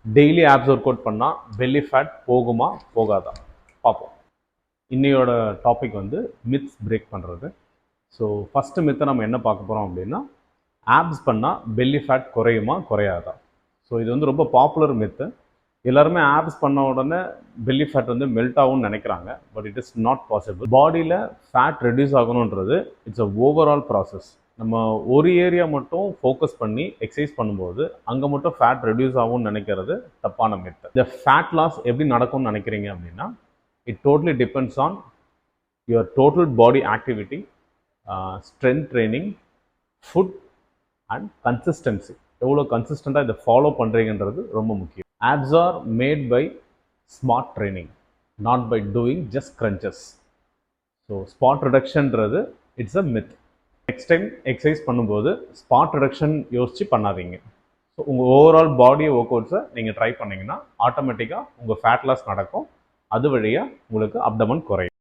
Daily apps work out பண்ணால் belly fat போகுமா போகாதா பார்ப்போம். இன்னையோட டாபிக் வந்து மித்ஸ் பிரேக் பண்ணுறது. ஸோ ஃபஸ்ட்டு மித்தை நம்ம என்ன பார்க்க போகிறோம் அப்படின்னா, ஆப்ஸ் பண்ணால் பெல்லி ஃபேட் குறையுமா குறையாதா. ஸோ இது வந்து ரொம்ப பாப்புலர் மித்து. எல்லாருமே ஆப்ஸ் பண்ண உடனே பெல்லி ஃபேட் வந்து மெல்ட் ஆகும்னு நினைக்கிறாங்க. But it is not possible. பாடியில் ஃபேட் ரெடியூஸ் ஆகணுன்றது இட்ஸ் அ ஓவரால் ப்ராசஸ். நம்ம ஒரு ஏரியா மட்டும் ஃபோக்கஸ் பண்ணி எக்ஸசைஸ் பண்ணும்போது அங்கே மட்டும் ஃபேட் ரெடியூஸ் ஆகும்னு நினைக்கிறது தப்பான மெத்தட். இந்த ஃபேட் லாஸ் எப்படி நடக்கும்னு நினைக்கிறீங்க அப்படின்னா, it totally depends on your total body activity, strength training, food and consistency. எவ்வளோ கன்சிஸ்டண்ட்டாக இதை ஃபாலோ பண்ணுறீங்கன்றது ரொம்ப முக்கியம். Abs are made by smart training, not by doing just crunches. So spot ரிடக்ஷன்றது it's a myth. Next time exercise பண்ணும்போது spot reduction யோசித்து பண்ணாதீங்க. ஸோ உங்கள் ஓவரால் பாடி ஒர்க் அவுட்ஸை நீங்கள் ட்ரை பண்ணிங்கன்னா ஆட்டோமேட்டிக்காக உங்கள் ஃபேட் லாஸ் நடக்கும். அது வழியாக உங்களுக்கு அப்டமன் குறையும்.